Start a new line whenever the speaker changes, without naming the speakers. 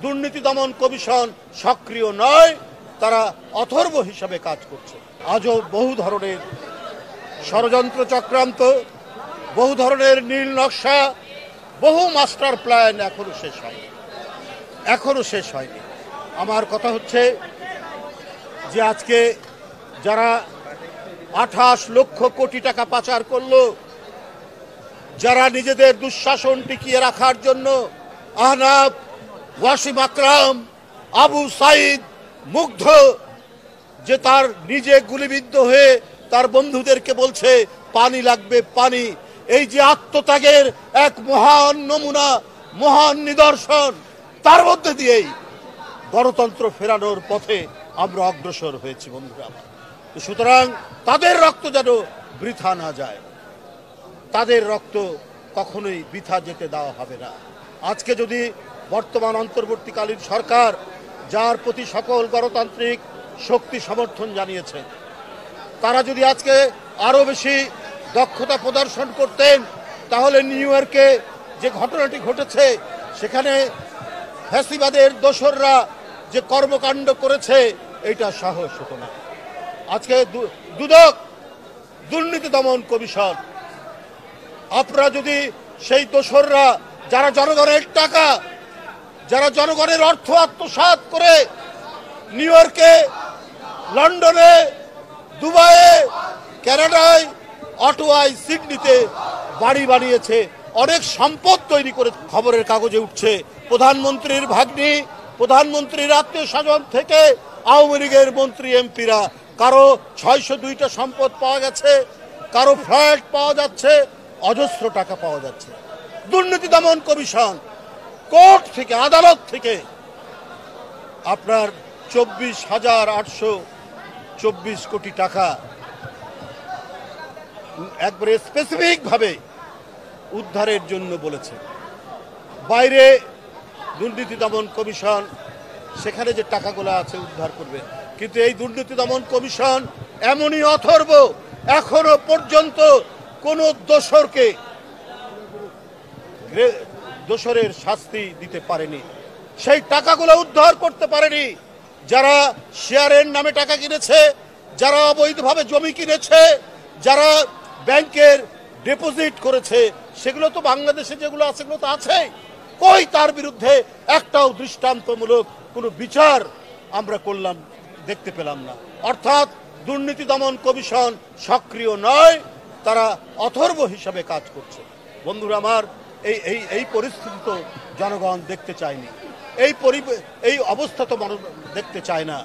দুর্নীতি দমন কমিশন সক্রিয় নয়, তারা অথর্ব হিসাবে কাজ করছে। আজও বহু ধরনের ষড়যন্ত্র চক্রান্ত, বহু ধরনের নীল নকশা, বহু মাস্টার প্ল্যান এখনো শেষ হয়নি। আমার কথা হচ্ছে যে আজকে যারা 28 লক্ষ কোটি টাকা পাচার করলো, যারা নিজেদের দুঃশাসন টিকিয়ে রাখার জন্য আহনাফ, ওয়াসিম আকরাম, আবু সাইদ মুগ্ধ, যে তার নিজে গুলিবিদ্ধ হয়ে তার বন্ধুদেরকে বলছে পানি লাগবে পানি, এই যে আত্মত্যাগের এক মহান নমুনা, মহান নিদর্শন, তার মধ্যে দিয়েই গণতন্ত্র ফেরানোর পথে আমরা অগ্রসর হয়েছি বন্ধুরা। সুতরাং তাদের রক্ত যেন বৃথা না যায়, তাদের রক্ত কখনোই বৃথা যেতে দেওয়া হবে না। আজকে যদি বর্তমান অন্তর্বর্তীকালীন সরকার, যার প্রতি সকল গণতান্ত্রিক শক্তি সমর্থন জানিয়েছে, তারা যদি আজকে আরো বেশি দক্ষতা প্রদর্শন করতেন, তাহলে নিউ ইয়র্কে যে ঘটনাটি ঘটেছে, সেখানে ফ্যাসিবাদের দোসররা যে কর্মকাণ্ড করেছে, এটা সাহস হতো না। আজকে দুদক, দুর্নীতি দমন কমিশন, আপনারা যদি সেই দোসররা, যারা জনগণের টাকা, যারা জনগণের অর্থ আত্মসাৎ করে নিউ ইয়র্কে, লন্ডনে, দুবাইয়ে, কানাডায়, অটোয়ায়, সিডনিতে বাড়ি বানিয়েছে, অনেক সম্পদ তৈরি করে, খবরের কাগজে উঠছে প্রধানমন্ত্রীর ভাগ্নি, প্রধানমন্ত্রীর আত্মীয় স্বজন থেকে আওয়ামী লীগের মন্ত্রী এমপিরা, কারো 602টা সম্পদ পাওয়া গেছে, কারো ফ্ল্যাট পাওয়া যাচ্ছে, অজস্র টাকা পাওয়া যাচ্ছে। দুর্নীতি দমন কমিশন কোর্ট থেকে, আদালত থেকে আপনার 24,824 কোটি টাকা একবারে স্পেসিফিক ভাবে উদ্ধারের জন্য বলেছে। বাইরে দুর্নীতি দমন কমিশন সেখানে যে টাকাগুলো আছে উদ্ধার করবে, কিন্তু এই দুর্নীতি দমন কমিশন এমনই অথর্ব, এখনো পর্যন্ত কোন দোষরের শাস্তি দিতে পারেনি, সেই টাকাগুলো উদ্ধার করতে পারেনি। যারা শেয়ারের নামে টাকা কিনেছে, যারা অবৈধভাবে জমি কিনেছে, যারা ব্যাংকের ডিপোজিট করেছে, সেগুলো তো বাংলাদেশে যেগুলো আছে সেগুলো তো আছেই। কই তার বিরুদ্ধে একটাও দৃষ্টান্তমূলক কোনো বিচার আমরা দেখতে পেলাম না। অর্থাৎ দুর্নীতি দমন কমিশন সক্রিয় নয়, তারা অথর্ব হিসাবে কাজ করছে। বন্ধুরা আমার, এই পরিস্থিতি তো জনগণ দেখতে চায়নি, এই অবস্থা তো দেখতে চায় না।